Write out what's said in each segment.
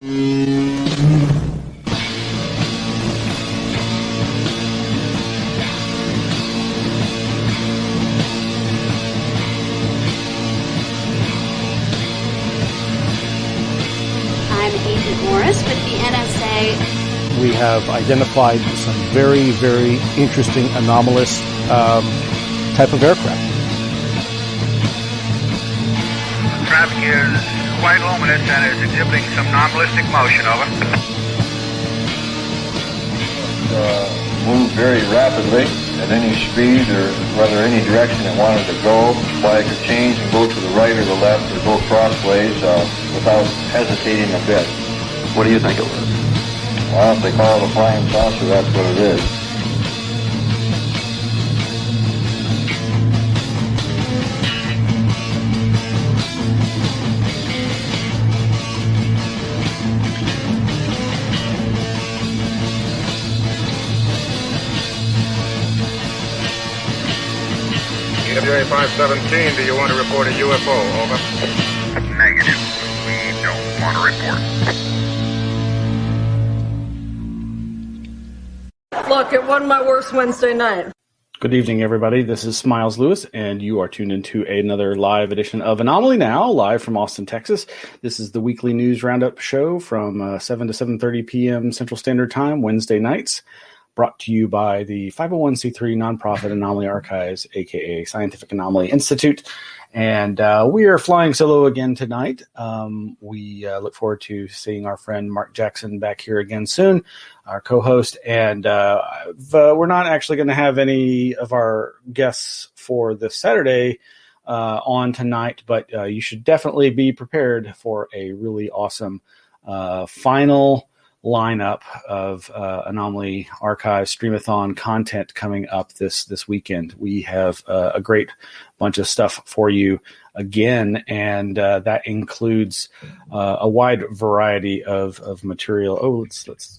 Agent Morris with the NSA. We have identified some very, very interesting anomalous type of aircraft. Traffic is quite luminous and is exhibiting some non-ballistic motion. Over. Moved very rapidly at any speed or whether any direction it wanted to go. Flag could change and go to the right or the left or go crossways without hesitating a bit. What do you think it was? Well, if they call it a flying saucer, that's what it is. EWA 517, do you want to report a UFO? Over. Negative. We don't want to report. Look, it wasn't my worst Wednesday night. Good evening, everybody. This is Smiles Lewis, and you are tuned into another live edition of Anomaly-NOW, live from Austin, Texas. This is the weekly news roundup show from 7 to 7:30 p.m. Central Standard Time, Wednesday nights, brought to you by the 501c3 nonprofit Anomaly Archives, a.k.a. Scientific Anomaly Institute. And we are flying solo again tonight. We look forward to seeing our friend Mark Jackson back here again soon, our co-host. And we're not actually going to have any of our guests for this Saturday on tonight, but you should definitely be prepared for a really awesome final lineup of Anomaly Archive Streamathon content coming up this weekend. We have a great bunch of stuff for you again, and that includes a wide variety of material. Oh, let's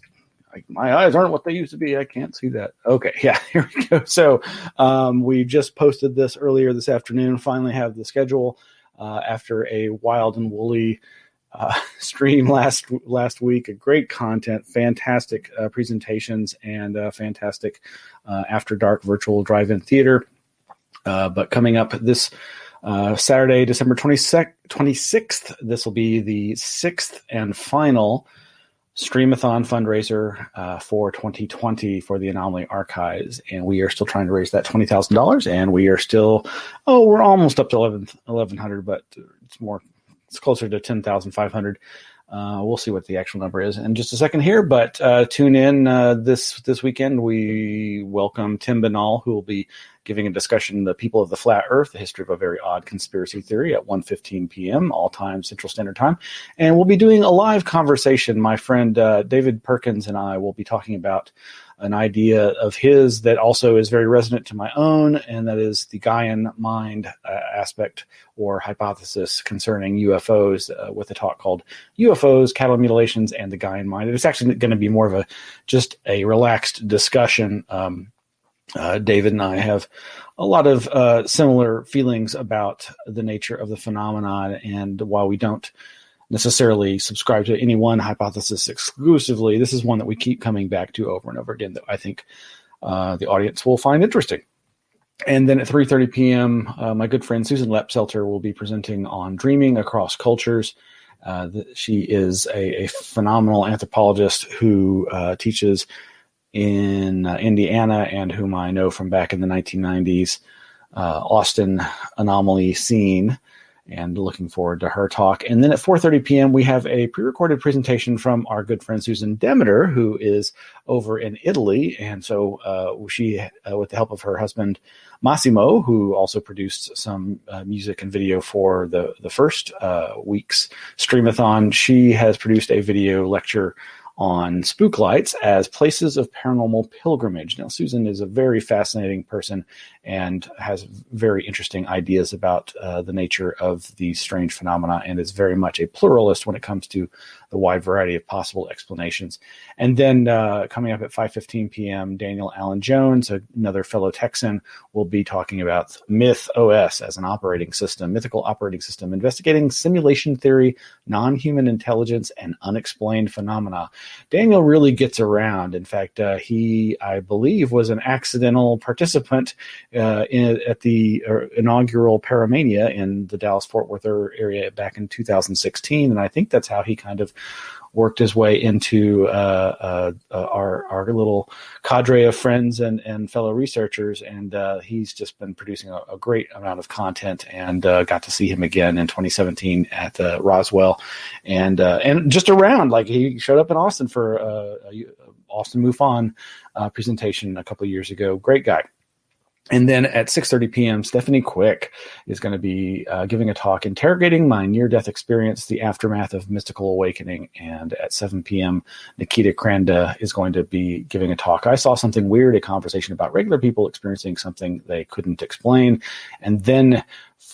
my eyes aren't what they used to be. I can't see that. Okay, yeah, here we go. So we just posted this earlier this afternoon. Finally have the schedule after a wild and woolly stream last week. Great content, fantastic presentations, and fantastic after dark virtual drive-in theater. But coming up this Saturday, December 26th, this will be the 6th and final Streamathon fundraiser for 2020 for the Anomaly Archives, and we are still trying to raise that $20,000, and we are still we're almost up to 1,100, but it's closer to 10,500. We'll see what the actual number is in just a second here, but tune in this weekend. We welcome Tim Banal, who will be giving a discussion, The People of the Flat Earth, the history of a very odd conspiracy theory, at 1:15 p.m. all time Central Standard Time. And we'll be doing a live conversation. My friend David Perkins and I will be talking about an idea of his that also is very resonant to my own, and that is the Gaian mind aspect or hypothesis concerning UFOs, with a talk called UFOs, Cattle Mutilations, and the Gaian Mind. It's actually going to be more of just a relaxed discussion. David and I have a lot of similar feelings about the nature of the phenomenon, and while we don't necessarily subscribe to any one hypothesis exclusively, this is one that we keep coming back to over and over again that I think the audience will find interesting. And then at 3:30 p.m., my good friend Susan Lepselter will be presenting on dreaming across cultures. She is a phenomenal anthropologist who teaches in Indiana, and whom I know from back in the 1990s Austin anomaly scene, and looking forward to her talk. And then at 4:30 p.m., we have a pre-recorded presentation from our good friend Susan Demeter, who is over in Italy. And so she, with the help of her husband, Massimo, who also produced some music and video for the first week's Streamathon, she has produced a video lecture on spook lights as places of paranormal pilgrimage. Now, Susan is a very fascinating person and has very interesting ideas about the nature of these strange phenomena, and is very much a pluralist when it comes to the wide variety of possible explanations. And then coming up at 5:15 p.m., Daniel Allen Jones, another fellow Texan, will be talking about Myth OS as an operating system, mythical operating system, investigating simulation theory, non-human intelligence, and unexplained phenomena. Daniel really gets around. In fact, he, I believe, was an accidental participant at the inaugural Paramania in the Dallas-Fort Worth area back in 2016, and I think that's how he kind of worked his way into our little cadre of friends and fellow researchers, and he's just been producing a great amount of content, and got to see him again in 2017 at Roswell, and just around, like he showed up in Austin for a Austin MUFON presentation a couple of years ago. Great guy. And then at 6:30 p.m., Stephanie Quick is going to be giving a talk, Interrogating My Near-Death Experience, the Aftermath of Mystical Awakening. And at 7 p.m., Nikita Kranda is going to be giving a talk, I Saw Something Weird, a conversation about regular people experiencing something they couldn't explain. And then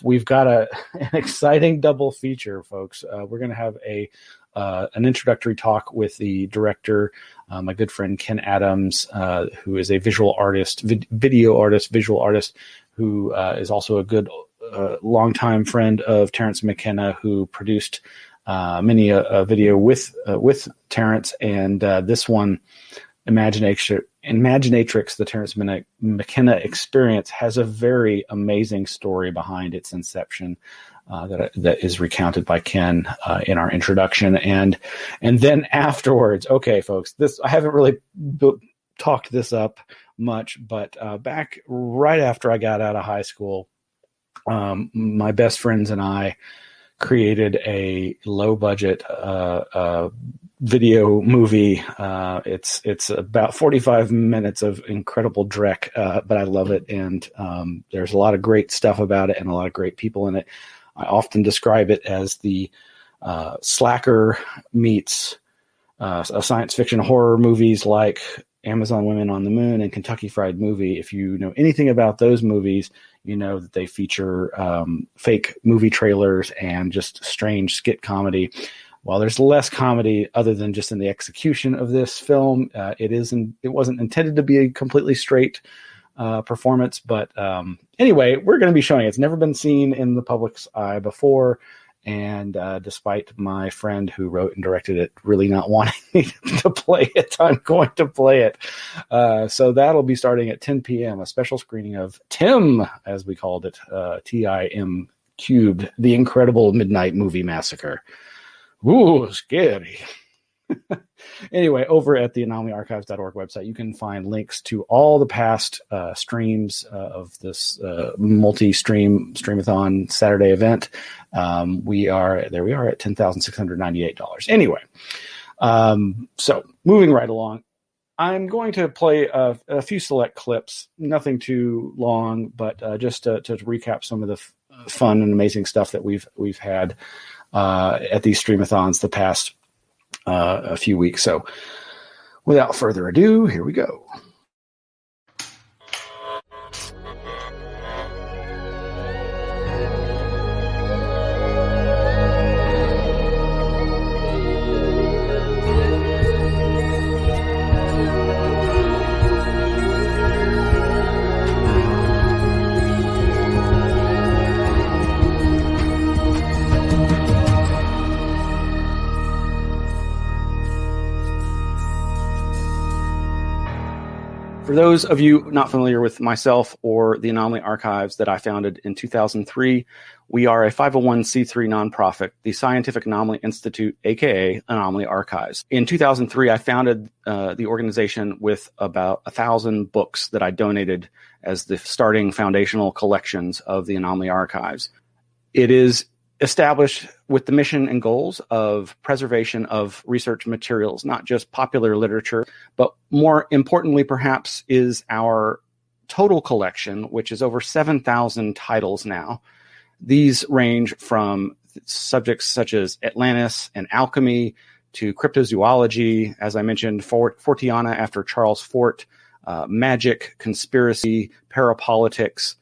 we've got an exciting double feature, folks. We're going to have an introductory talk with the director, my good friend Ken Adams, who is a visual artist, visual artist, who is also a good longtime friend of Terrence McKenna, who produced many a video with Terrence, and this one, Imaginatrix, the Terrence McKenna experience, has a very amazing story behind its inception. That is recounted by Ken in our introduction, and then afterwards, okay, folks, this I haven't really talked this up much, but back right after I got out of high school, my best friends and I created a low budget video movie. It's about 45 minutes of incredible dreck, but I love it, and there's a lot of great stuff about it and a lot of great people in it. I often describe it as the Slacker meets science fiction horror movies like Amazon Women on the Moon and Kentucky Fried Movie. If you know anything about those movies, you know that they feature fake movie trailers and just strange skit comedy. While there's less comedy other than just in the execution of this film, it wasn't intended to be a completely straight performance, but anyway, we're going to be showing it. It's never been seen in the public's eye before, and despite my friend who wrote and directed it really not wanting me to play it, I'm going to play it. So that'll be starting at 10 p.m., a special screening of Tim, as we called it, TIM cubed, The Incredible Midnight Movie Massacre. Ooh, scary. Anyway, over at the anomalyarchives.org website, you can find links to all the past streams of this multi-stream Streamathon Saturday event. We are at $10,698. Anyway, so moving right along, I'm going to play a few select clips, nothing too long, but just to recap some of the fun and amazing stuff that we've had at these Streamathons the past a few weeks. So without further ado, here we go. For those of you not familiar with myself or the Anomaly Archives that I founded in 2003, we are a 501c3 nonprofit, the Scientific Anomaly Institute, aka Anomaly Archives. In 2003, I founded the organization with about 1,000 books that I donated as the starting foundational collections of the Anomaly Archives. It is established with the mission and goals of preservation of research materials, not just popular literature, but more importantly, perhaps, is our total collection, which is over 7,000 titles now. These range from subjects such as Atlantis and alchemy to cryptozoology, as I mentioned, Fortiana after Charles Fort, magic, conspiracy, parapolitics,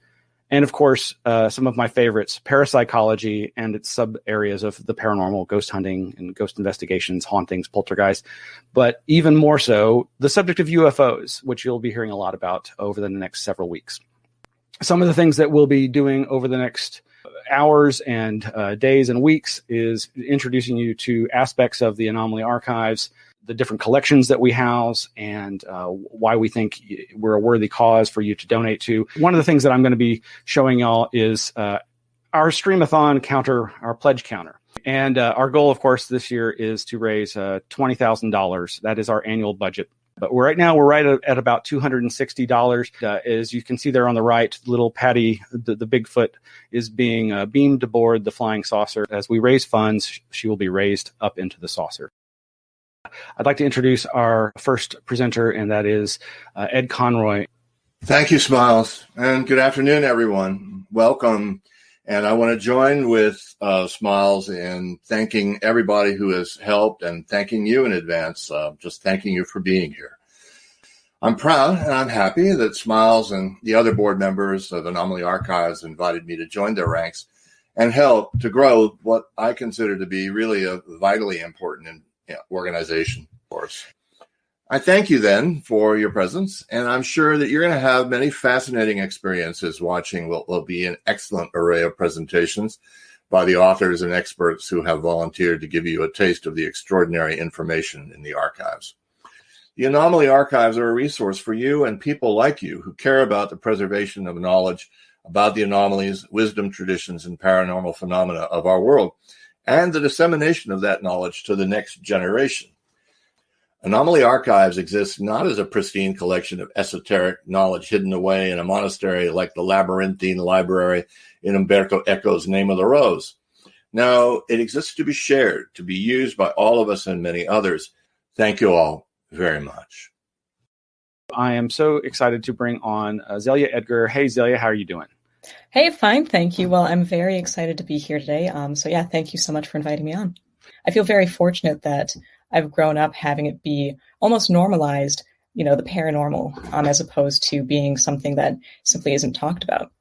and of course, some of my favorites, parapsychology and its sub areas of the paranormal, ghost hunting and ghost investigations, hauntings, poltergeist, but even more so, the subject of UFOs, which you'll be hearing a lot about over the next several weeks. Some of the things that we'll be doing over the next hours and days and weeks is introducing you to aspects of the Anomaly archives, the different collections that we house, and why we think we're a worthy cause for you to donate to. One of the things that I'm going to be showing y'all is our Streamathon counter, our pledge counter. And our goal, of course, this year is to raise $20,000. That is our annual budget. But right now, we're right at about $260. As you can see there on the right, little Patty, the Bigfoot, is being beamed aboard the flying saucer. As we raise funds, she will be raised up into the saucer. I'd like to introduce our first presenter, and that is Ed Conroy. Thank you, Smiles, and good afternoon, everyone. Welcome. And I want to join with Smiles in thanking everybody who has helped and thanking you in advance, just thanking you for being here. I'm proud and I'm happy that Smiles and the other board members of Anomaly Archives invited me to join their ranks and help to grow what I consider to be really a vitally important organization for us. I thank you then for your presence, and I'm sure that you're going to have many fascinating experiences watching what will be an excellent array of presentations by the authors and experts who have volunteered to give you a taste of the extraordinary information in the archives. The Anomaly Archives are a resource for you and people like you who care about the preservation of knowledge about the anomalies, wisdom traditions, and paranormal phenomena of our world, and the dissemination of that knowledge to the next generation. Anomaly Archives exists not as a pristine collection of esoteric knowledge hidden away in a monastery like the labyrinthine library in Umberto Eco's Name of the Rose. No, it exists to be shared, to be used by all of us and many others. Thank you all very much. I am so excited to bring on Zelia Edgar. Hey, Zelia, how are you doing? Hey, fine, thank you. Well, I'm very excited to be here today. Thank you so much for inviting me on. I feel very fortunate that I've grown up having it be almost normalized, the paranormal, as opposed to being something that simply isn't talked about.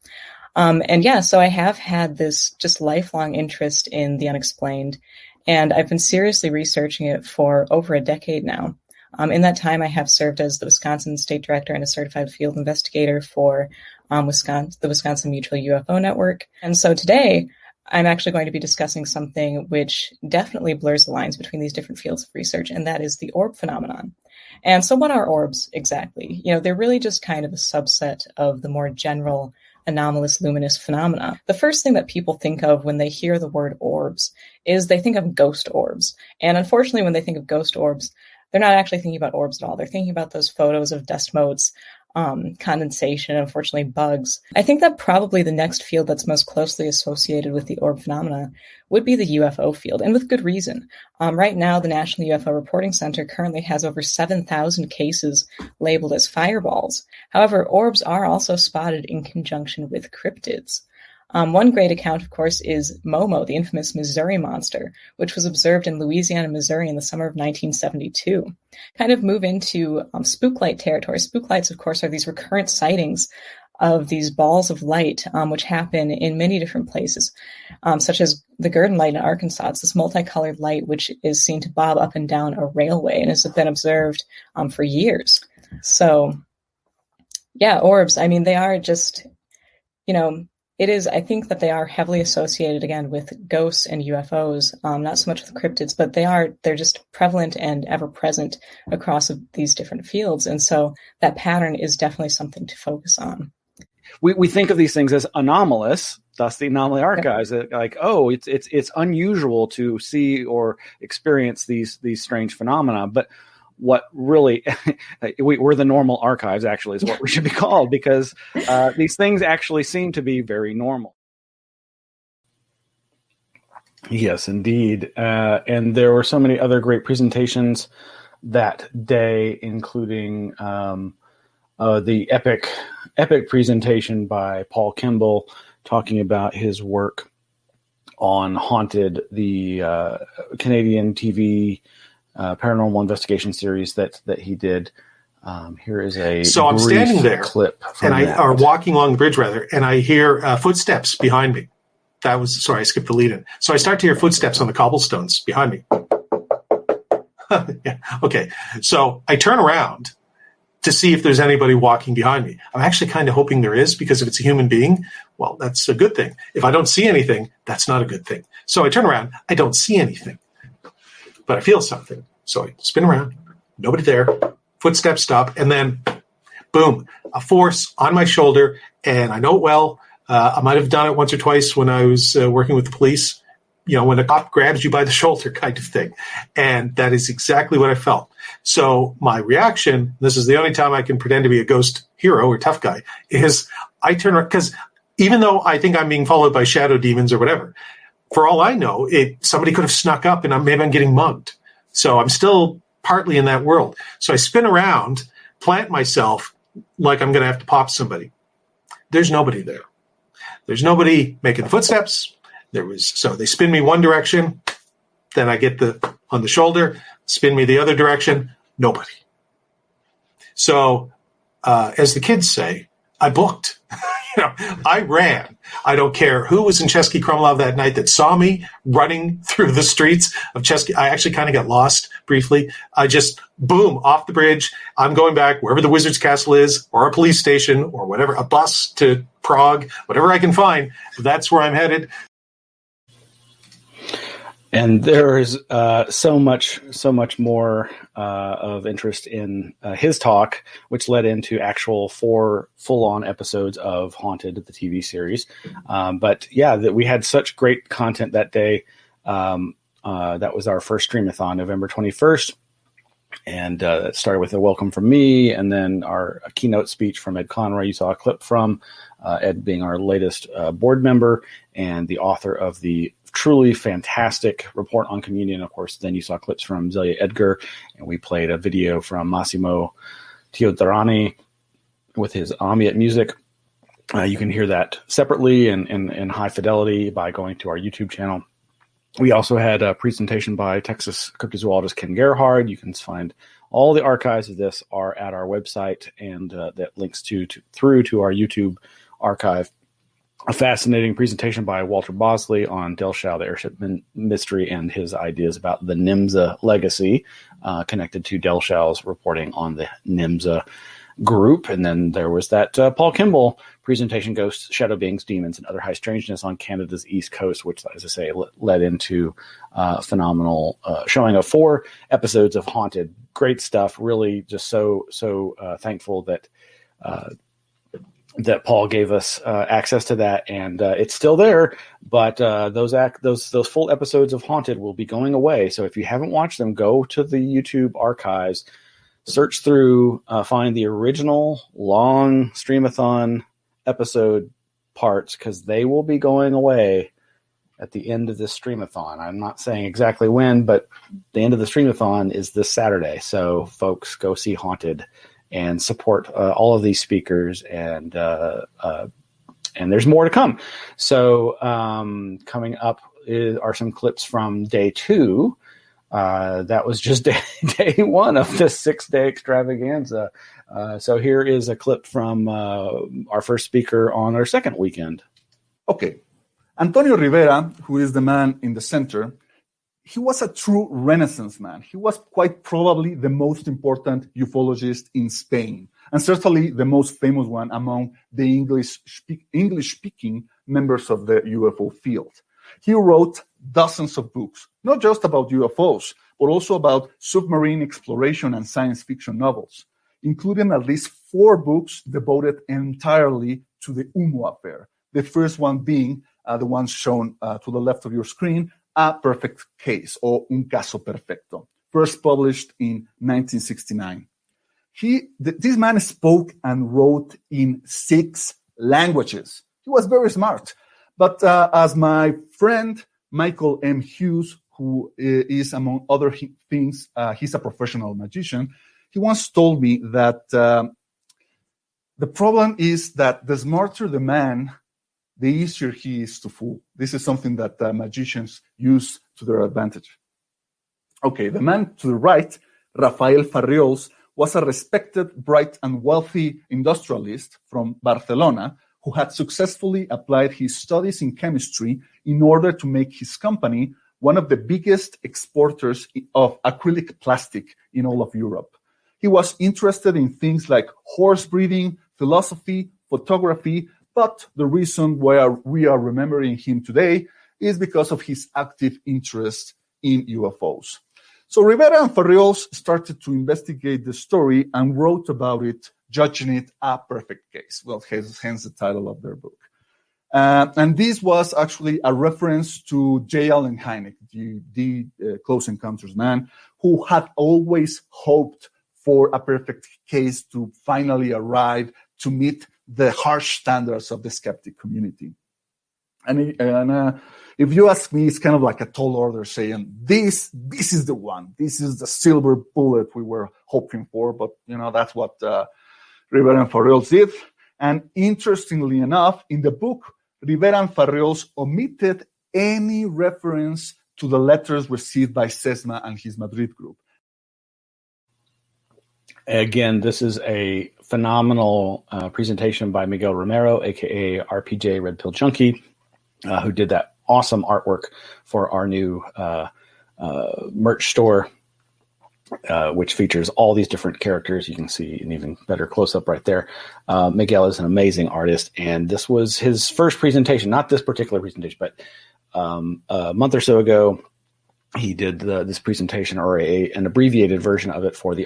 So I have had this just lifelong interest in the unexplained, and I've been seriously researching it for over a decade now. In that time, I have served as the Wisconsin State Director and a certified field investigator for the Wisconsin Mutual UFO Network. And so today, I'm actually going to be discussing something which definitely blurs the lines between these different fields of research, and that is the orb phenomenon. And so what are orbs exactly? They're really just kind of a subset of the more general anomalous luminous phenomena. The first thing that people think of when they hear the word orbs is they think of ghost orbs. And unfortunately, when they think of ghost orbs, they're not actually thinking about orbs at all. They're thinking about those photos of dust motes, condensation, unfortunately bugs. I think that probably the next field that's most closely associated with the orb phenomena would be the UFO field, and with good reason. Right now, the National UFO Reporting Center currently has over 7,000 cases labeled as fireballs. However, orbs are also spotted in conjunction with cryptids. One great account, of course, is Momo, the infamous Missouri monster, which was observed in Louisiana, Missouri in the summer of 1972. Kind of move into spooklight territory. Spooklights, of course, are these recurrent sightings of these balls of light, which happen in many different places, such as the Gurdon light in Arkansas. It's this multicolored light which is seen to bob up and down a railway and has been observed for years. So, yeah, orbs, they are just, I think that they are heavily associated, again, with ghosts and UFOs, not so much with cryptids, but they're just prevalent and ever present across these different fields. And so that pattern is definitely something to focus on. We think of these things as anomalous, thus the Anomaly Archives, like, oh, it's unusual to see or experience these strange phenomena. But what really, we're the normal archives, actually, is what we should be called, because these things actually seem to be very normal. Yes, indeed. And there were so many other great presentations that day, including the epic presentation by Paul Kimball talking about his work on Haunted, the Canadian TV paranormal investigation series that he did. Here is a so I'm standing there, clip from and that. or walking along the bridge rather, and I hear footsteps behind me. Sorry, I skipped the lead in. So I start to hear footsteps on the cobblestones behind me. Yeah, okay. So I turn around to see if there's anybody walking behind me. I'm actually kind of hoping there is, because if it's a human being, well, that's a good thing. If I don't see anything, that's not a good thing. So I turn around, I don't see anything, but I feel something. So I spin around, nobody there, footsteps stop, and then boom, a force on my shoulder, and I know it well. I might have done it once or twice when I was working with the police, when a cop grabs you by the shoulder kind of thing. And that is exactly what I felt. So my reaction, this is the only time I can pretend to be a ghost hero or tough guy, is I turn around, because even though I think I'm being followed by shadow demons or whatever, for all I know, somebody could have snuck up and maybe I'm getting mugged. So I'm still partly in that world. So I spin around, plant myself like I'm going to have to pop somebody. There's nobody there. There's nobody making the footsteps. So they spin me one direction, then I get on the shoulder, spin me the other direction, nobody. So as the kids say, I booked. I ran. I don't care who was in Chesky Krumlov that night that saw me running through the streets of Chesky. I actually kind of got lost briefly. I just, boom, off the bridge. I'm going back wherever the Wizard's Castle is, or a police station, or whatever, a bus to Prague, whatever I can find. That's where I'm headed. And there is so much more of interest in his talk, which led into actual 4 full-on episodes of Haunted, the TV series. But yeah, we had such great content that day. That was our first Streamathon, November 21st. And it started with a welcome from me, and then our keynote speech from Ed Conroy. You saw a clip from Ed being our latest board member and the author of the truly fantastic report on communion. Of course, then you saw clips from Zelia Edgar, and we played a video from Massimo Teodarani with his ambient music. You can hear that separately and in high fidelity by going to our YouTube channel. We also had a presentation by Texas cryptozoologist Ken Gerhard. You can find all the archives of this are at our website, and that links through to our YouTube archive. A fascinating presentation by Walter Bosley on Del Shao, the airship mystery, and his ideas about the NIMSA legacy, connected to Del Shao's reporting on the NIMSA group. And then there was that Paul Kimball presentation, Ghosts, Shadow Beings, Demons, and Other High Strangeness on Canada's East Coast, which, as I say, led into phenomenal showing of 4 episodes of Haunted. Great stuff. Really just so thankful that Paul gave us access to that, and it's still there. But those full episodes of Haunted will be going away. So if you haven't watched them, go to the YouTube archives, search through, find the original long Streamathon episode parts, because they will be going away at the end of this Streamathon. I'm not saying exactly when, but the end of the Streamathon is this Saturday. So folks, go see Haunted and support all of these speakers, and there's more to come. So coming up are some clips from day 2. That was just day 1 of this 6-day extravaganza. So here is a clip from our first speaker on our second weekend. Okay. Antonio Rivera, who is the man in the center, he was a true Renaissance man. He was quite probably the most important ufologist in Spain, and certainly the most famous one among the English-speaking members of the UFO field. He wrote dozens of books, not just about UFOs, but also about submarine exploration and science fiction novels, including at least 4 books devoted entirely to the Humo affair, the first one being the one shown to the left of your screen, A Perfect Case, or Un Caso Perfecto, first published in 1969. This man spoke and wrote in 6 languages. He was very smart. But as my friend Michael M. Hughes, who is, among other things, he's a professional magician, he once told me that the problem is that the smarter the man, the easier he is to fool. This is something that magicians use to their advantage. Okay, the man to the right, Rafael Farriols, was a respected, bright, and wealthy industrialist from Barcelona who had successfully applied his studies in chemistry in order to make his company one of the biggest exporters of acrylic plastic in all of Europe. He was interested in things like horse breeding, philosophy, photography, but the reason why we are remembering him today is because of his active interest in UFOs. So Rivera and Farriols started to investigate the story and wrote about it, judging it a perfect case. Well, hence the title of their book. And this was actually a reference to J. Allen Hynek, the Close Encounters man, who had always hoped for a perfect case to finally arrive to meet the harsh standards of the skeptic community. And if you ask me, it's kind of like a tall order saying, this is the one. This is the silver bullet we were hoping for. But, that's what Rivera and Farriols did. And interestingly enough, in the book, Rivera and Farriols omitted any reference to the letters received by Sesma and his Madrid group. Again, this is a phenomenal presentation by Miguel Romero, a.k.a. RPJ Red Pill Junkie, who did that awesome artwork for our new merch store, which features all these different characters. You can see an even better close-up right there. Miguel is an amazing artist, and this was his first presentation, not this particular presentation, but a month or so ago, he did this presentation, or an abbreviated version of it, for the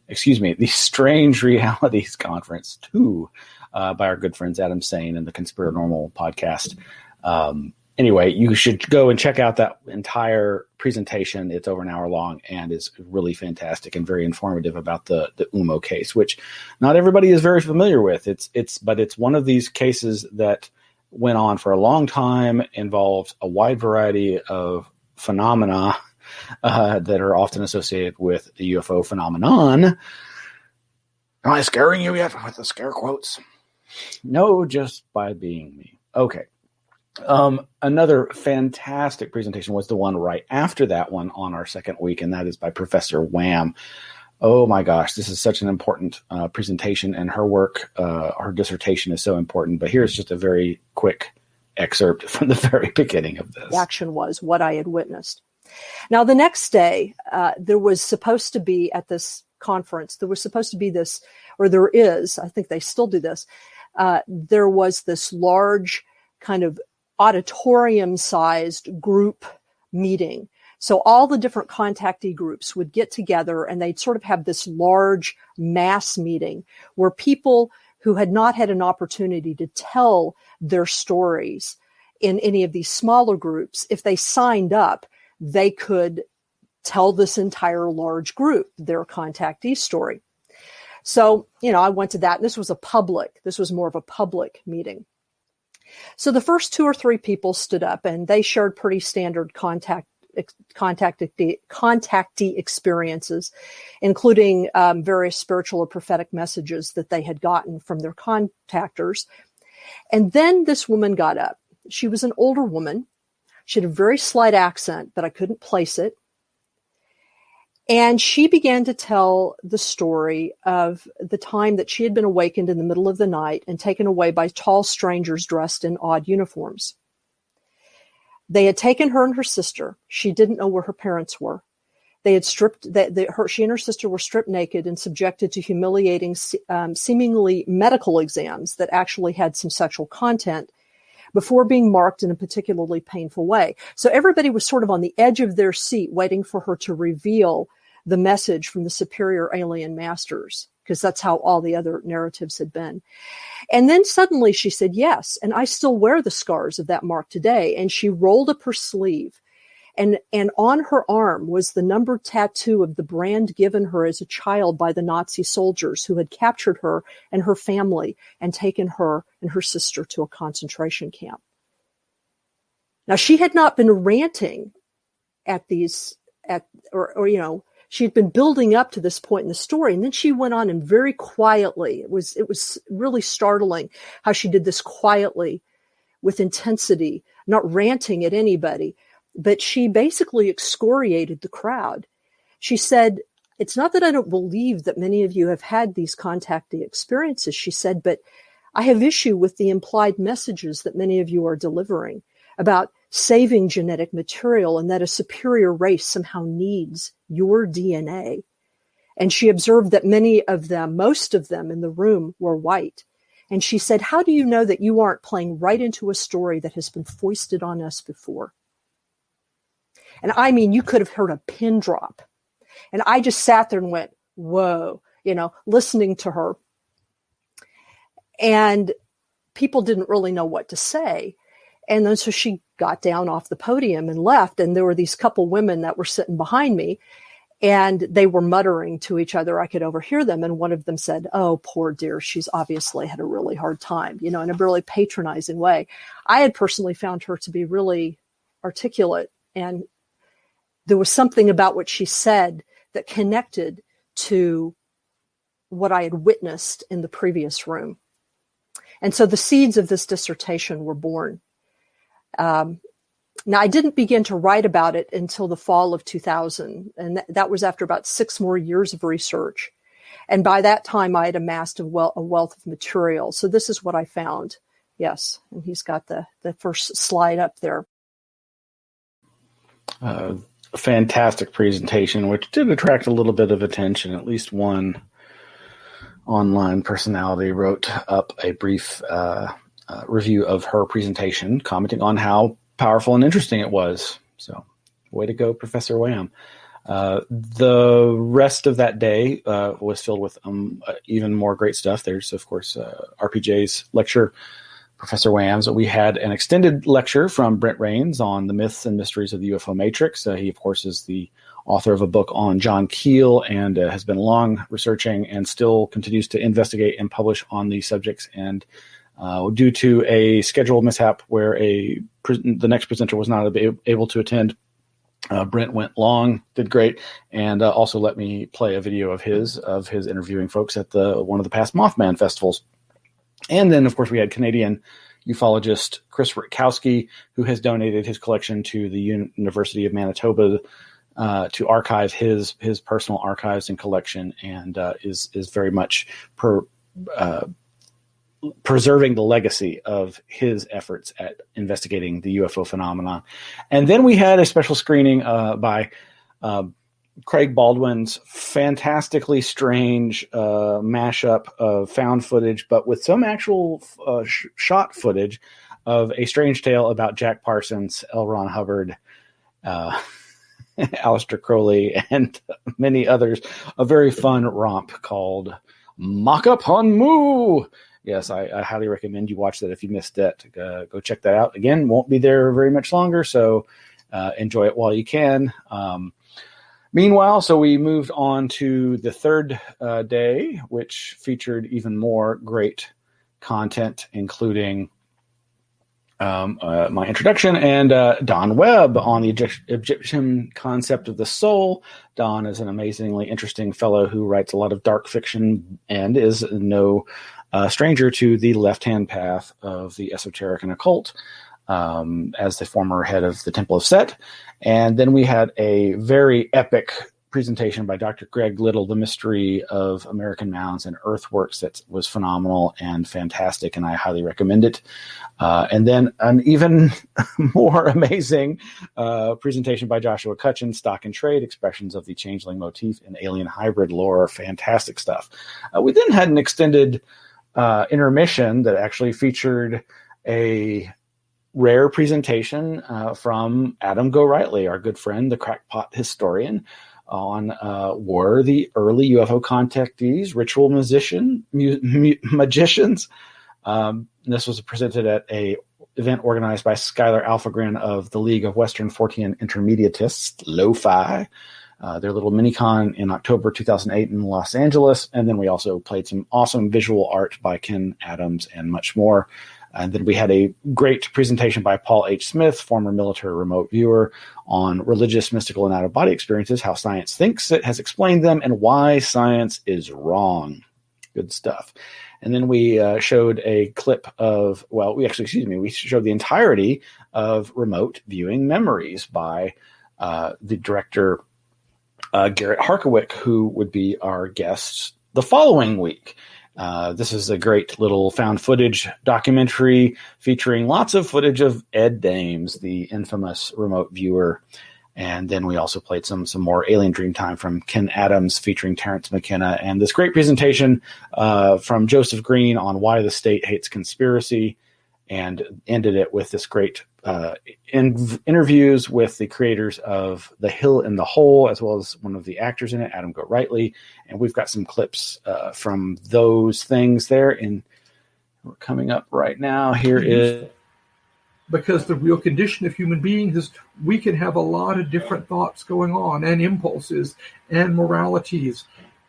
the Strange Realities Conference 2 by our good friends Adam Sane and the Conspiranormal podcast. Anyway, you should go and check out that entire presentation. It's over an hour long and is really fantastic and very informative about the UMO case, which not everybody is very familiar with. But it's one of these cases that went on for a long time, involved a wide variety of phenomena that are often associated with the UFO phenomenon. Am I scaring you yet with the scare quotes? No, just by being me. Okay. Another fantastic presentation was the one right after that one on our second week, and that is by Professor Wham. Oh my gosh, this is such an important presentation, and her work, her dissertation is so important. But here's just a very quick excerpt from the very beginning of this. The action was what I had witnessed. Now, the next day, there was supposed to be at this conference, there was supposed to be this, or there is, I think they still do this, there was this large kind of auditorium-sized group meeting. So all the different contactee groups would get together and they'd sort of have this large mass meeting where people who had not had an opportunity to tell their stories in any of these smaller groups, if they signed up, they could tell this entire large group their contactee story. So, I went to that, and this was more of a public meeting. So the first 2 or 3 people stood up, and they shared pretty standard contactee experiences, including various spiritual or prophetic messages that they had gotten from their contactors. And then this woman got up. She was an older woman. She had a very slight accent, but I couldn't place it. And she began to tell the story of the time that she had been awakened in the middle of the night and taken away by tall strangers dressed in odd uniforms. They had taken her and her sister. She didn't know where her parents were. They had she and her sister were stripped naked and subjected to humiliating, seemingly medical exams that actually had some sexual content before being marked in a particularly painful way. So everybody was sort of on the edge of their seat waiting for her to reveal the message from the superior alien masters, because that's how all the other narratives had been. And then suddenly she said, yes, and I still wear the scars of that mark today. And she rolled up her sleeve, and on her arm was the numbered tattoo of the brand given her as a child by the Nazi soldiers who had captured her and her family and taken her and her sister to a concentration camp. Now, she had not been ranting she had been building up to this point in the story, and then she went on and very quietly, it was really startling how she did this quietly with intensity, not ranting at anybody. but she basically excoriated the crowd. She said, "It's not that I don't believe that many of you have had these contactee experiences," she said, "but I have issue with the implied messages that many of you are delivering about saving genetic material and that a superior race somehow needs your DNA." And she observed that many of them, most of them in the room, were white. And she said, "How do you know that you aren't playing right into a story that has been foisted on us before?" And I mean, you could have heard a pin drop. And I just sat there and went, whoa, listening to her. And people didn't really know what to say. And then so she got down off the podium and left. And there were these couple women that were sitting behind me, and they were muttering to each other. I could overhear them. And one of them said, "Oh, poor dear, she's obviously had a really hard time," in a really patronizing way. I had personally found her to be really articulate, and there was something about what she said that connected to what I had witnessed in the previous room. And so the seeds of this dissertation were born. Now, I didn't begin to write about it until the fall of 2000, and that was after about 6 more years of research. And by that time, I had amassed a wealth of material. So this is what I found. Yes, and he's got the first slide up there. A fantastic presentation, which did attract a little bit of attention. At least one online personality wrote up a brief review of her presentation, commenting on how powerful and interesting it was. So, way to go, Professor Wham. The rest of that day was filled with even more great stuff. There's, of course, RPJ's lecture, Professor Wham's. We had an extended lecture from Brent Rains on the myths and mysteries of the UFO Matrix. He, of course, is the author of a book on John Keel and has been long researching and still continues to investigate and publish on these subjects. And due to a schedule mishap where the next presenter was not able to attend, Brent went long, did great, and also let me play a video of his interviewing folks at one of the past Mothman festivals. And then, of course, we had Canadian ufologist Chris Rutkowski, who has donated his collection to the University of Manitoba to archive his personal archives and collection, and is very much preserving the legacy of his efforts at investigating the UFO phenomenon. And then we had a special screening by Craig Baldwin's fantastically strange mashup of found footage, but with some actual shot footage of A Strange Tale about Jack Parsons, L. Ron Hubbard, Aleister Crowley, and many others. A very fun romp called Mock-Up-On Moo. Yes, I highly recommend you watch that if you missed it. Go check that out. Again, won't be there very much longer, so enjoy it while you can. Meanwhile, so we moved on to the third day, which featured even more great content, including my introduction and Don Webb on the Egyptian concept of the soul. Don is an amazingly interesting fellow who writes a lot of dark fiction and is no stranger to the left-hand path of the esoteric and occult, as the former head of the Temple of Set. And then we had a very epic presentation by Dr. Greg Little, The Mystery of American Mounds and Earthworks, that was phenomenal and fantastic, and I highly recommend it. And then an even more amazing presentation by Joshua Cutchin, Stock and Trade, Expressions of the Changeling Motif in Alien Hybrid Lore. Fantastic stuff. We then had an extended intermission that actually featured a rare presentation from Adam Gorightly, our good friend, the crackpot historian, on were the early UFO contactees ritual magicians. This was presented at a event organized by Skylar Alphagren of the League of Western Fortean Intermediatists, Lo-Fi, their little mini-con in October 2008 in Los Angeles. And then we also played some awesome visual art by Ken Adams and much more. And then we had a great presentation by Paul H. Smith, former military remote viewer, on religious, mystical, and out-of-body experiences, how science thinks it has explained them, and why science is wrong. Good stuff. And then we showed a clip of, we showed the entirety of Remote Viewing Memories by the director Garrett Harkowick, who would be our guest the following week. This is a great little found footage documentary featuring lots of footage of Ed Dames, the infamous remote viewer. And then we also played some more Alien Dreamtime from Ken Adams featuring Terrence McKenna, and this great presentation from Joseph Green on why the state hates conspiracy, and ended it with this great interviews with the creators of The Hill in the Hole, as well as one of the actors in it, Adam Goat-Rightly. And we've got some clips from those things there, and we're coming up right now. Here is... Because the real condition of human beings is we can have a lot of different thoughts going on, and impulses and moralities,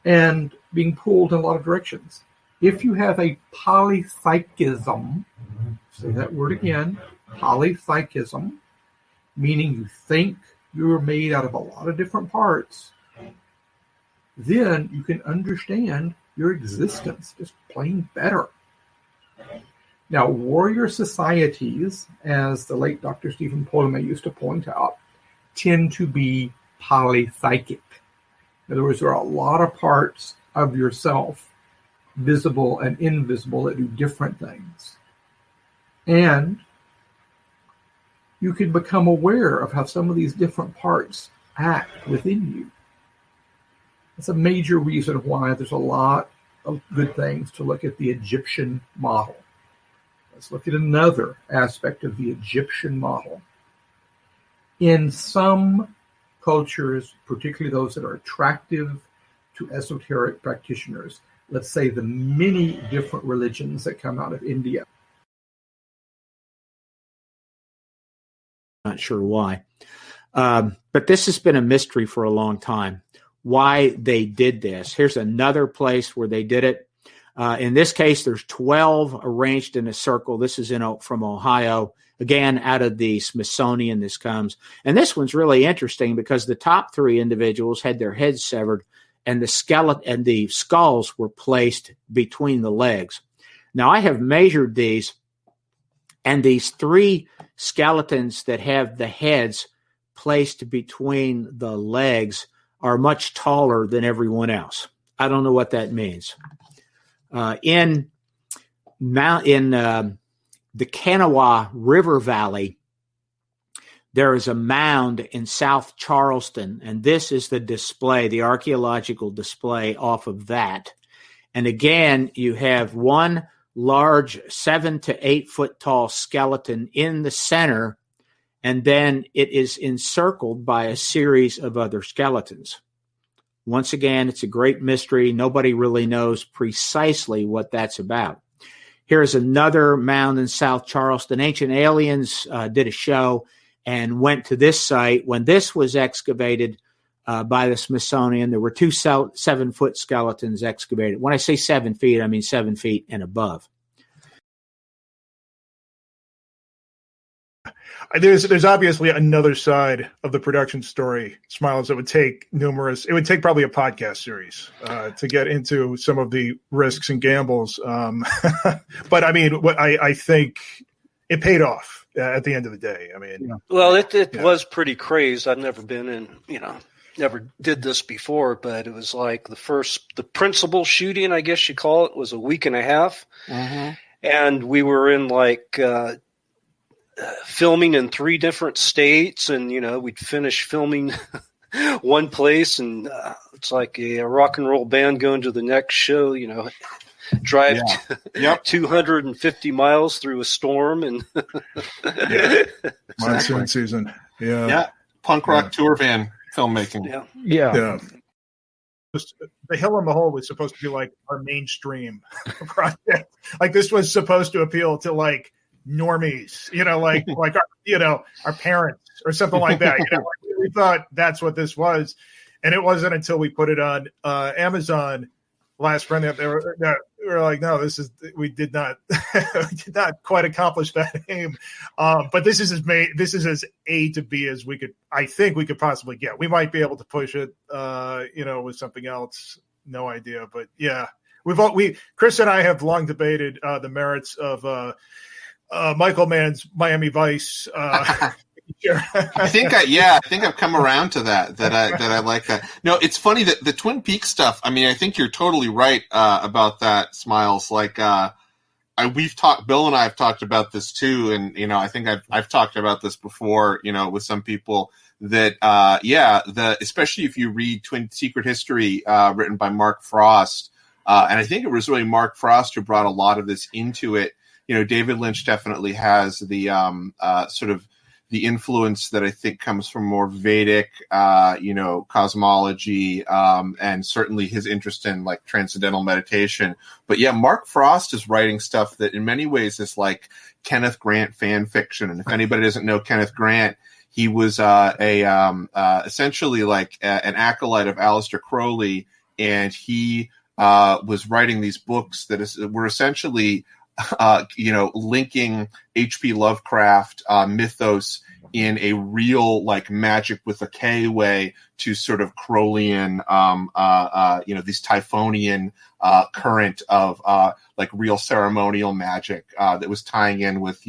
and being pulled in a lot of directions. If you have a polypsychism, say that word again, polypsychism, meaning you think you're made out of a lot of different parts, then you can understand your existence just plain better. Now, warrior societies, as the late Dr. Stephen Polome used to point out, tend to be polypsychic. In other words, there are a lot of parts of yourself, visible and invisible, that do different things. And you can become aware of how some of these different parts act within you. It's a major reason why there's a lot of good things to look at the Egyptian model. Let's look at another aspect of the Egyptian model. In some cultures, particularly those that are attractive to esoteric practitioners, let's say the many different religions that come out of India. Not sure why. But this has been a mystery for a long time, why they did this. Here's another place where they did it. In this case, there's 12 arranged in a circle. This is from Ohio. Again, out of the Smithsonian this comes. And this one's really interesting because the top three individuals had their heads severed, and the skeleton and the skulls were placed between the legs. Now, I have measured these, and these three skeletons that have the heads placed between the legs are much taller than everyone else. I don't know what that means. In the Kanawha River Valley, there is a mound in South Charleston, and this is the display, the archaeological display off of that. And again, you have one large 7 to 8 foot tall skeleton in the center, and then it is encircled by a series of other skeletons. Once again, it's a great mystery. Nobody really knows precisely what that's about. Here's another mound in South Charleston. Ancient Aliens did a show and went to this site. When this was excavated by the Smithsonian, there were 2 7-foot skeletons excavated. When I say 7 feet, I mean 7 feet and above. There's obviously another side of the production story, Smiles. It would take probably a podcast series to get into some of the risks and gambles. But I mean, I think it paid off at the end of the day. I mean, well, it was pretty crazed. I've never been in, never did this before, but it was like the principal shooting, I guess you call it, was a week and a half. Mm-hmm. And we were in filming in 3 different states, and we'd finish filming one place, and it's like a rock and roll band going to the next show. Drive 250 miles through a storm, and monsoon season. Punk rock tour van filmmaking. The Hill in the Hole was supposed to be like our mainstream project. Like, this was supposed to appeal to normies, our parents or something like that. We thought that's what this was, and it wasn't until we put it on Amazon last spring that we were like, no, we did not quite accomplish that aim. But this is as A to B as I think we could possibly get. We might be able to push it, with something else. No idea, but yeah. Chris and I have long debated the merits of Michael Mann's Miami Vice. I think I've come around to that I like that. No, it's funny that the Twin Peaks stuff. I mean, I think you're totally right about that, Smiles. Like, Bill and I have talked about this too, and I think I've talked about this before, with some people that especially if you read Twin Secret History written by Mark Frost, and I think it was really Mark Frost who brought a lot of this into it. David Lynch definitely has the sort of the influence that I think comes from more Vedic, cosmology, and certainly his interest in like transcendental meditation. But yeah, Mark Frost is writing stuff that in many ways is like Kenneth Grant fan fiction. And if anybody doesn't know Kenneth Grant, he was essentially like an acolyte of Aleister Crowley, and he was writing these books that were essentially linking H.P. Lovecraft mythos in a real like magic with a K way to sort of Crowleyan, these Typhonian current of like real ceremonial magic that was tying in with,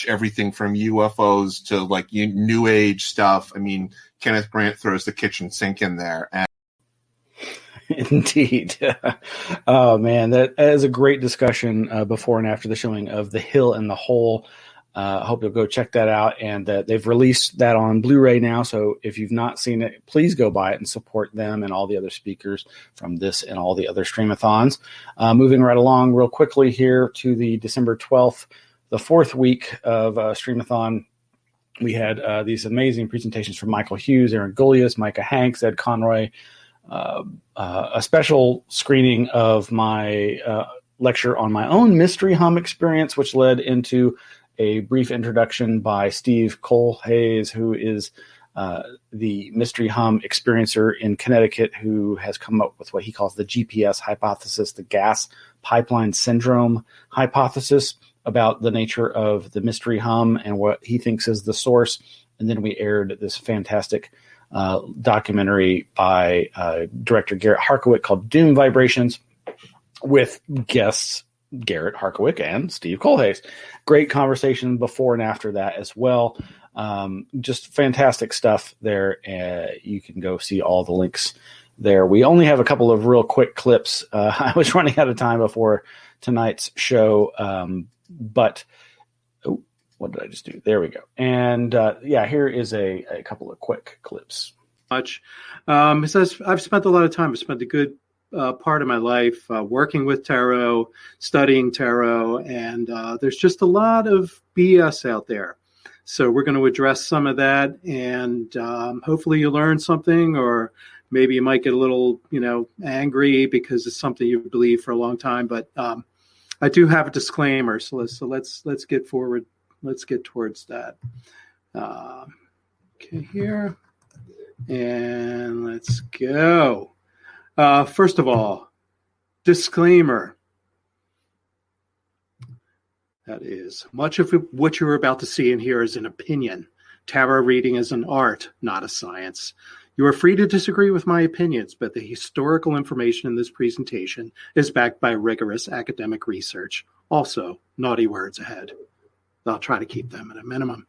everything from UFOs to like New Age stuff. I mean, Kenneth Grant throws the kitchen sink in there. And Indeed. Oh, man, that is a great discussion before and after the showing of The Hill and the Hole. I hope you'll go check that out. And they've released that on Blu-ray now. So if you've not seen it, please go buy it and support them and all the other speakers from this and all the other Streamathons. Moving right along real quickly here to the December 12th, the fourth week of Streamathon. We had these amazing presentations from Michael Hughes, Aaron Gullius, Micah Hanks, Ed Conroy, a special screening of my lecture on my own mystery hum experience, which led into a brief introduction by Steve Colhayes, who is the mystery hum experiencer in Connecticut, who has come up with what he calls the GPS hypothesis, the gas pipeline syndrome hypothesis, about the nature of the mystery hum and what he thinks is the source. And then we aired this fantastic documentary by director Garrett Harkowitz called Doom Vibrations, with guests Garrett Harkowitz and Steve Colhayes. Great conversation before and after that as well. Just fantastic stuff there. You can go see all the links there. We only have a couple of real quick clips. I was running out of time before tonight's show, but what did I just do? There we go. And here is a couple of quick clips. Much. I've spent a lot of time. I've spent a good part of my life working with tarot, studying tarot, and there's just a lot of BS out there. So we're going to address some of that, and hopefully you learn something, or maybe you might get a little, angry because it's something you've believed for a long time. But I do have a disclaimer, so let's get forward. Let's get towards that. Okay, here. And let's go. First of all, disclaimer. That is, much of what you're about to see and hear is an opinion. Tarot reading is an art, not a science. You are free to disagree with my opinions, but the historical information in this presentation is backed by rigorous academic research. Also, naughty words ahead. I'll try to keep them at a minimum.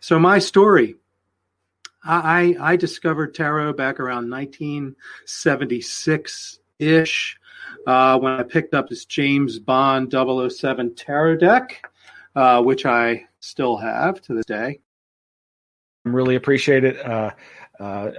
So my story, I discovered tarot back around 1976-ish when I picked up this James Bond 007 tarot deck, which I still have to this day. Really appreciate it.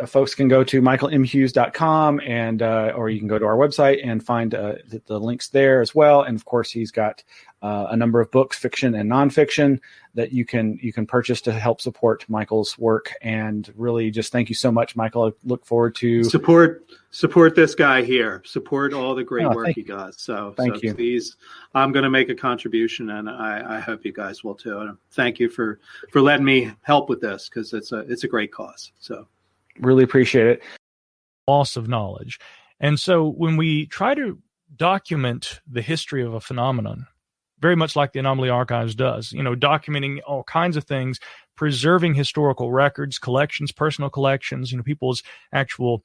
Folks can go to michaelmhughes.com and or you can go to our website and find the links there as well. And of course, he's got a number of books, fiction and nonfiction, that you can purchase to help support Michael's work. And really, just thank you so much, Michael. I look forward to support this guy here. Support all the great work he does. So thank you. Please, I'm going to make a contribution, and I hope you guys will too. And thank you for letting me help with this, because it's a great cause. So. Really appreciate it. Loss of knowledge. And so when we try to document the history of a phenomenon, very much like the Anomaly Archives does, documenting all kinds of things, preserving historical records, collections, personal collections, people's actual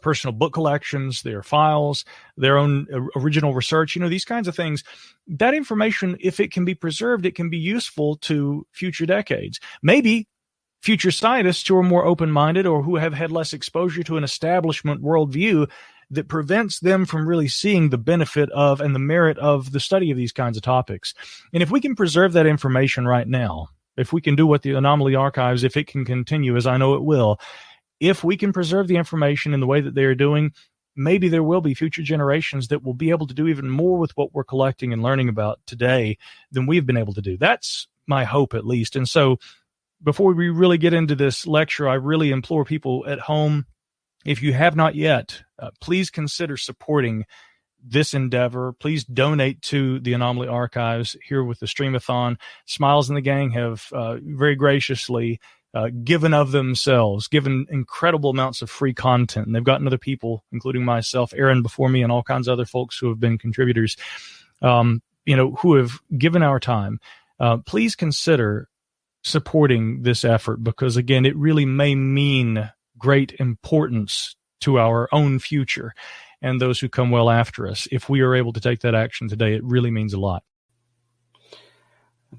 personal book collections, their files, their own original research, these kinds of things. That information, if it can be preserved, it can be useful to future decades. Maybe future scientists who are more open-minded or who have had less exposure to an establishment worldview that prevents them from really seeing the benefit of and the merit of the study of these kinds of topics. And if we can preserve that information right now, if we can do what the Anomaly Archives, if it can continue, as I know it will, if we can preserve the information in the way that they are doing, maybe there will be future generations that will be able to do even more with what we're collecting and learning about today than we've been able to do. That's my hope, at least. And so before we really get into this lecture, I really implore people at home, if you have not yet, please consider supporting this endeavor. Please donate to the Anomaly Archives here with the Streamathon. Smiles and the gang have very graciously given of themselves, given incredible amounts of free content. And they've gotten other people, including myself, Aaron before me, and all kinds of other folks who have been contributors, who have given our time. Please consider supporting this effort, because again, it really may mean great importance to our own future and those who come well after us. If we are able to take that action today, it really means a lot.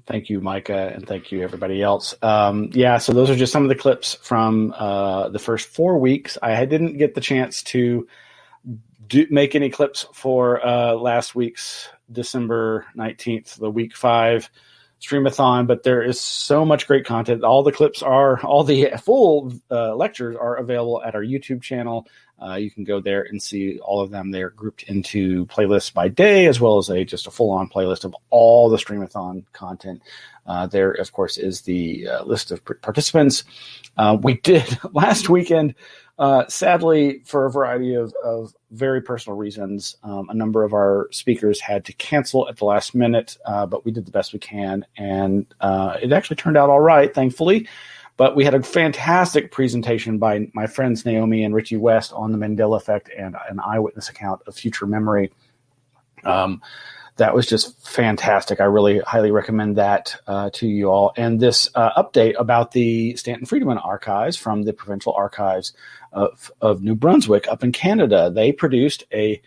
Thank you, Micah, and thank you, everybody else. So those are just some of the clips from the first 4 weeks. I didn't get the chance to make any clips for last week's December 19th, the week 5 Streamathon, but there is so much great content. All the full lectures are available at our YouTube channel. You can go there and see all of them. They're grouped into playlists by day, as well as just a full-on playlist of all the Streamathon content. There, of course, is the list of participants. We did last weekend, sadly, for a variety of very personal reasons, a number of our speakers had to cancel at the last minute, but we did the best we can, and it actually turned out all right, thankfully. But we had a fantastic presentation by my friends Naomi and Richie West on the Mandela Effect and an eyewitness account of future memory. That was just fantastic. I really highly recommend that to you all. And this update about the Stanton Friedman Archives from the Provincial Archives of New Brunswick up in Canada. They produced a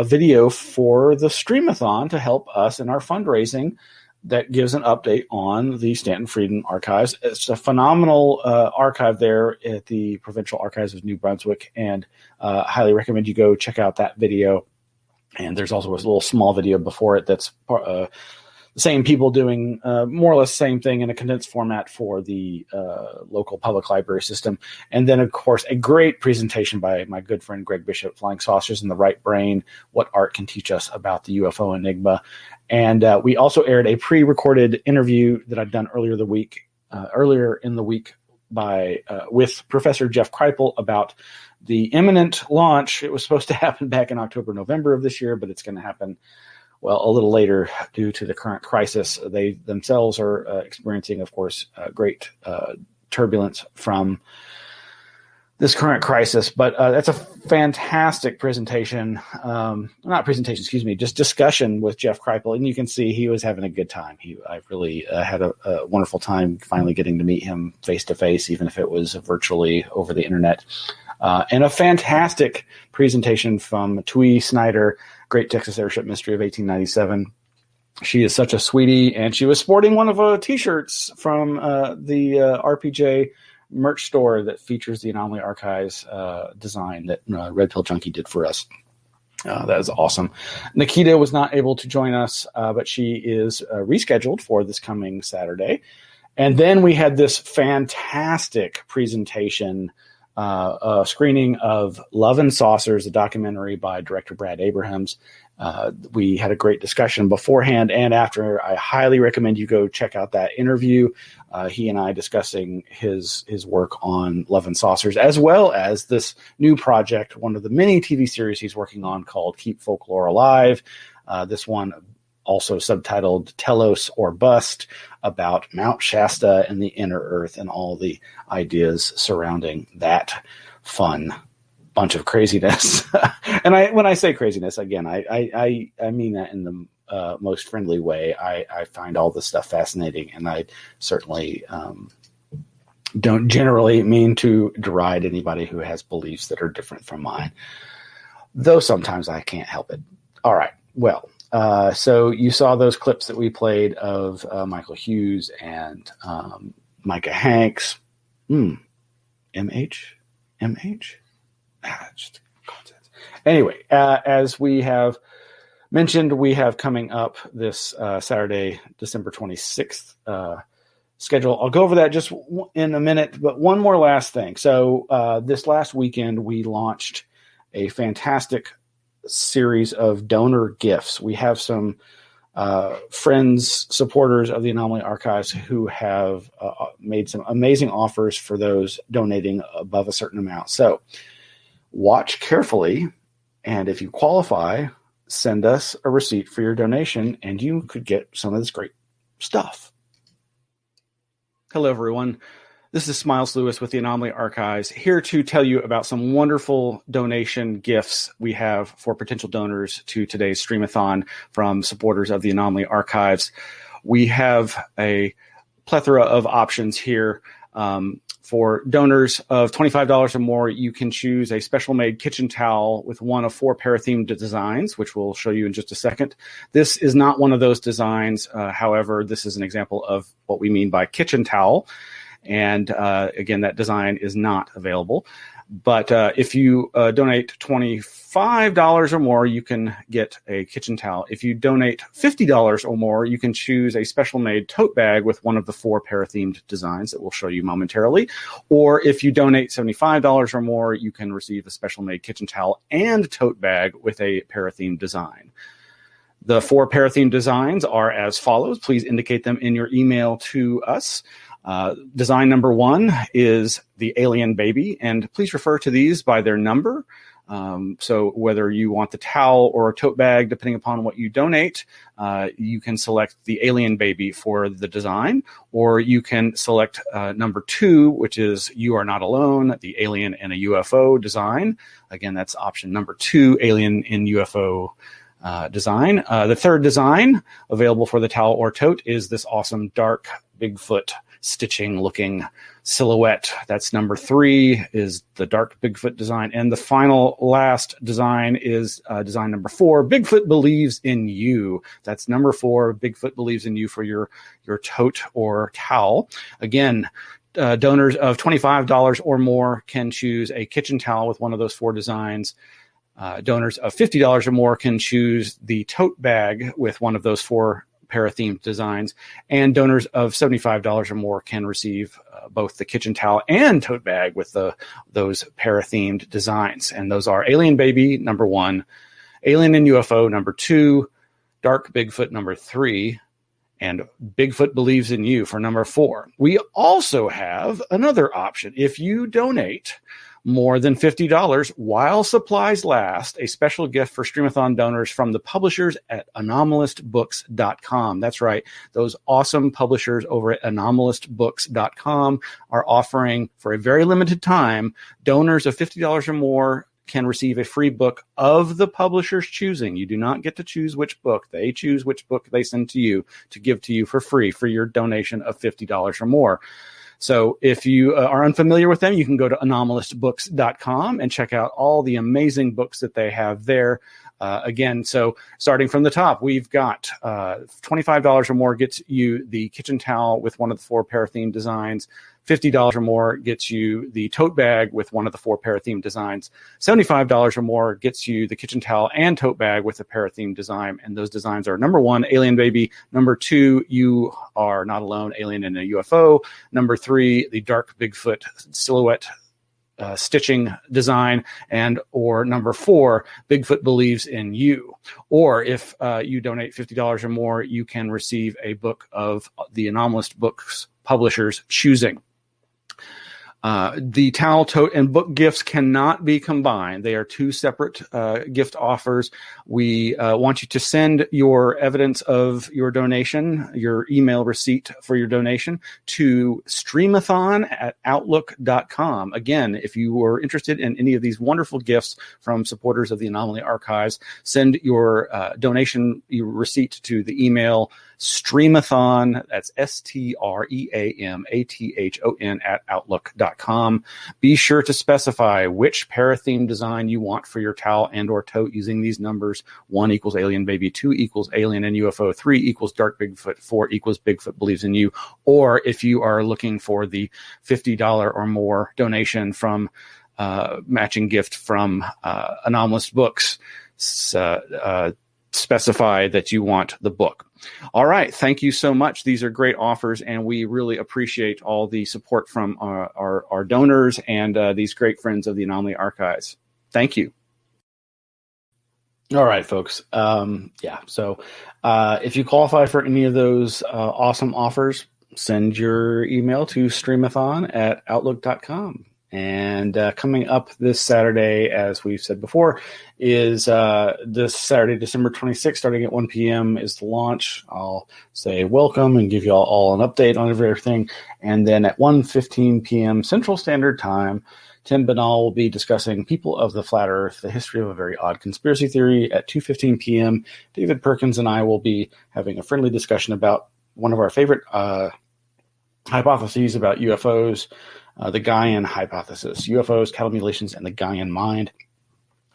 video for the Streamathon to help us in our fundraising that gives an update on the Stanton Friedman Archives. It's a phenomenal archive there at the Provincial Archives of New Brunswick, and highly recommend you go check out that video. And there's also a little small video before it that's the same people doing more or less the same thing in a condensed format for the local public library system. And then, of course, a great presentation by my good friend Greg Bishop, Flying Saucers in the Right Brain, What Art Can Teach Us About the UFO Enigma. And we also aired a pre-recorded interview that I'd done earlier in the week with Professor Jeff Kripal about the imminent launch. It was supposed to happen back in October, November of this year, but it's going to happen, well, a little later due to the current crisis. They themselves are experiencing, of course, great turbulence from this current crisis. But that's a fantastic presentation. Just discussion with Jeff Kripal. And you can see he was having a good time. I really had a wonderful time finally getting to meet him face to face, even if it was virtually over the internet. And a fantastic presentation from Twee Snyder, Great Texas Airship Mystery of 1897. She is such a sweetie, and she was sporting one of the T-shirts from the RPJ merch store that features the Anomaly Archives design that Red Pill Junkie did for us. That is awesome. Nikita was not able to join us, but she is rescheduled for this coming Saturday. And then we had this fantastic presentation, screening of Love and Saucers, a documentary by director Brad Abrahams. We had a great discussion beforehand and after. I highly recommend you go check out that interview. He and I discussing his work on Love and Saucers, as well as this new project, one of the many TV series he's working on called Keep Folklore Alive. This one also subtitled Telos or Bust, about Mount Shasta and the inner earth and all the ideas surrounding that fun bunch of craziness. And when I say craziness, again, I mean that in the most friendly way. I find all this stuff fascinating, and I certainly don't generally mean to deride anybody who has beliefs that are different from mine, though sometimes I can't help it. All right. Well, so you saw those clips that we played of Michael Hughes and Micah Hanks. MH? Just content. Anyway, as we have mentioned, we have coming up this Saturday, December 26th schedule. I'll go over that just in a minute, but one more last thing. So this last weekend, we launched a fantastic series of donor gifts. We have some friends, supporters of the Anomaly Archives who have made some amazing offers for those donating above a certain amount. So watch carefully, and if you qualify, send us a receipt for your donation, and you could get some of this great stuff. Hello, everyone. This is Smiles Lewis with the Anomaly Archives, here to tell you about some wonderful donation gifts we have for potential donors to today's Streamathon from supporters of the Anomaly Archives. We have a plethora of options here. For donors of $25 or more, you can choose a special-made kitchen towel with one of 4 para-themed designs, which we'll show you in just a second. This is not one of those designs. However, this is an example of what we mean by kitchen towel. And again, that design is not available. But if you donate $25 or more, you can get a kitchen towel. If you donate $50 or more, you can choose a special-made tote bag with one of the 4 para-themed designs that we'll show you momentarily. Or if you donate $75 or more, you can receive a special-made kitchen towel and tote bag with a para-themed design. The 4 para-themed designs are as follows. Please indicate them in your email to us. Design number 1 is the alien baby, and please refer to these by their number. So whether you want the towel or a tote bag, depending upon what you donate, you can select the alien baby for the design, or you can select number 2, which is You Are Not Alone, the alien and a UFO design. Again, that's option number 2, alien in UFO design. The third design available for the towel or tote is this awesome dark Bigfoot stitching looking silhouette. That's number 3, is the dark Bigfoot design. And the final last design is design number 4, Bigfoot Believes in You. That's number 4, Bigfoot Believes in You for your tote or towel. Again, donors of $25 or more can choose a kitchen towel with one of those 4 designs. Donors of $50 or more can choose the tote bag with one of those 4 para-themed designs, and donors of $75 or more can receive both the kitchen towel and tote bag with those para-themed designs. And those are Alien Baby, number 1, Alien and UFO, number 2, Dark Bigfoot, number 3, and Bigfoot Believes in You for number 4. We also have another option. If you donate more than $50 while supplies last, a special gift for Streamathon donors from the publishers at anomalistbooks.com. That's right. Those awesome publishers over at anomalistbooks.com are offering, for a very limited time, donors of $50 or more can receive a free book of the publisher's choosing. You do not get to choose which book. They choose which book they send to you to give to you for free for your donation of $50 or more. So if you are unfamiliar with them, you can go to anomalistbooks.com and check out all the amazing books that they have there. Again, so starting from the top, we've got $25 or more gets you the kitchen towel with one of the 4 para-themed designs. $50 or more gets you the tote bag with one of the 4 para-themed designs. $75 or more gets you the kitchen towel and tote bag with a para-themed design. And those designs are number 1, Alien Baby. Number 2, You Are Not Alone, Alien and a UFO. Number 3, the dark Bigfoot silhouette stitching design, and or number 4, Bigfoot Believes in You. Or if you donate $50 or more, you can receive a book of the Anomalist Books publishers choosing. The towel, tote, and book gifts cannot be combined. They are 2 separate gift offers. We want you to send your evidence of your donation, your email receipt for your donation, to streamathon@outlook.com. Again, if you were interested in any of these wonderful gifts from supporters of the Anomaly Archives, send your donation, your receipt to the email Streamathon, that's STREAMATHON @outlook.com. Be sure to specify which para-theme design you want for your towel and or tote using these numbers. 1 equals Alien Baby, 2 equals Alien and UFO, 3 equals Dark Bigfoot, 4 equals Bigfoot Believes in You. Or if you are looking for the $50 or more donation from matching gift from Anomalous Books, specify that you want the book. All right. Thank you so much. These are great offers, and we really appreciate all the support from our donors and these great friends of the Anomaly Archives. Thank you. All right, folks. So if you qualify for any of those awesome offers, send your email to streamathon@outlook.com. And coming up this Saturday, as we've said before, is this Saturday, December 26th, starting at 1 p.m. is the launch. I'll say welcome and give you all an update on everything. And then at 1:15 p.m. Central Standard Time, Tim Banal will be discussing People of the Flat Earth, the history of a very odd conspiracy theory. At 2:15 p.m., David Perkins and I will be having a friendly discussion about one of our favorite hypotheses about UFOs, the Gaian hypothesis, UFOs, cattle mutilations, and the Gaian mind.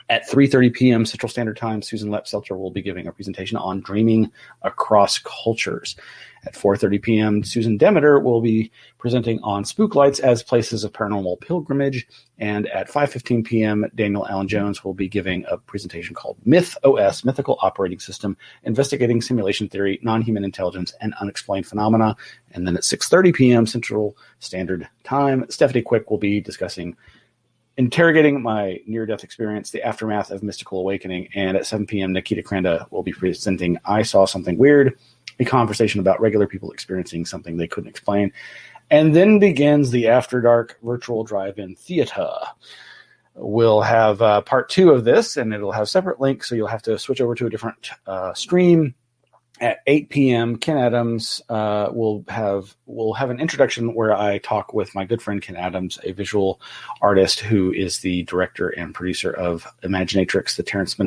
At 3:30 p.m. Central Standard Time, Susan Lepselter will be giving a presentation on dreaming across cultures. At 4:30 p.m., Susan Demeter will be presenting on spook lights as places of paranormal pilgrimage. And at 5:15 p.m., Daniel Allen Jones will be giving a presentation called Myth OS, Mythical Operating System, Investigating Simulation Theory, Non-Human Intelligence, and Unexplained Phenomena. And then at 6:30 p.m. Central Standard Time, Stephanie Quick will be discussing Interrogating My Near-Death Experience, The Aftermath of Mystical Awakening. And at 7 p.m., Nikita Kranda will be presenting I Saw Something Weird, a conversation about regular people experiencing something they couldn't explain. And then begins the After Dark Virtual Drive-In Theater. We'll have part 2 of this, and it'll have separate links, so you'll have to switch over to a different stream. At 8 p.m., Ken Adams will have an introduction where I talk with my good friend Ken Adams, a visual artist who is the director and producer of Imaginatrix, the Terrence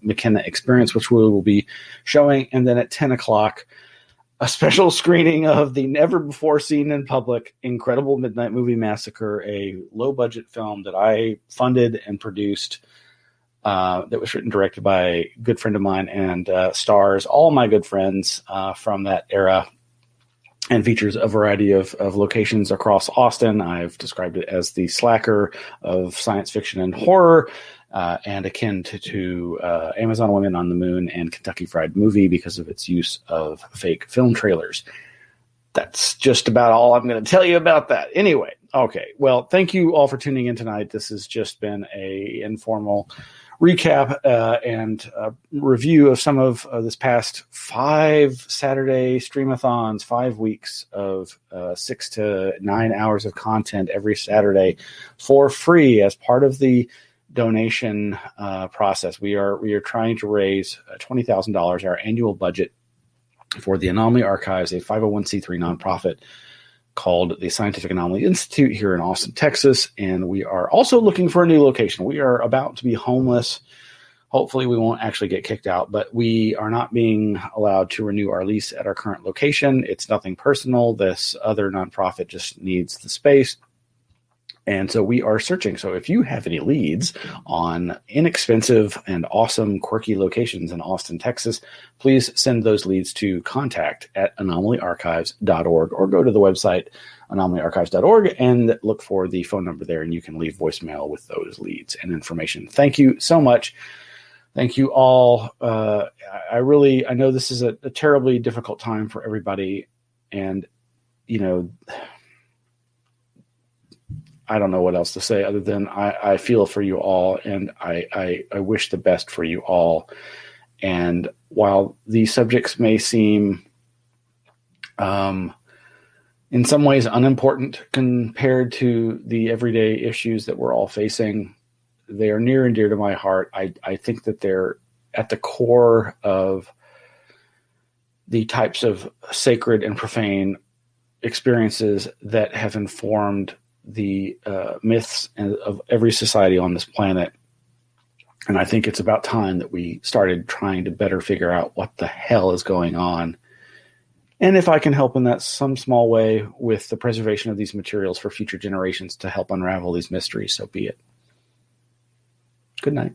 McKenna Experience, which we will be showing. And then at 10 o'clock, a special screening of the never-before-seen in public Incredible Midnight Movie Massacre, a low-budget film that I funded and produced, that was written and directed by a good friend of mine and stars all my good friends from that era and features a variety of locations across Austin. I've described it as the Slacker of science fiction and horror, and akin to Amazon Women on the Moon and Kentucky Fried Movie because of its use of fake film trailers. That's just about all I'm going to tell you about that. Anyway, okay. Well, thank you all for tuning in tonight. This has just been a informal recap and review of some of this past 5 Saturday Streamathons, 5 weeks of 6 to 9 hours of content every Saturday for free as part of the donation process. We are trying to raise $20,000, our annual budget for the Anomaly Archives, a 501c3 nonprofit called the Scientific Anomaly Institute here in Austin, Texas. And we are also looking for a new location. We are about to be homeless. Hopefully we won't actually get kicked out, but we are not being allowed to renew our lease at our current location. It's nothing personal. This other nonprofit just needs the space. And so we are searching. So if you have any leads on inexpensive and awesome, quirky locations in Austin, Texas, please send those leads to contact@anomalyarchives.org or go to the website anomalyarchives.org and look for the phone number there, and you can leave voicemail with those leads and information. Thank you so much. Thank you all. I know this is a terribly difficult time for everybody. And, I don't know what else to say other than I feel for you all, and I wish the best for you all. And while these subjects may seem in some ways unimportant compared to the everyday issues that we're all facing, they are near and dear to my heart. I think that they're at the core of the types of sacred and profane experiences that have informed the myths of every society on this planet. And I think it's about time that we started trying to better figure out what the hell is going on And if I can help in that some small way with the preservation of these materials for future generations to help unravel these mysteries, so be it. Good night.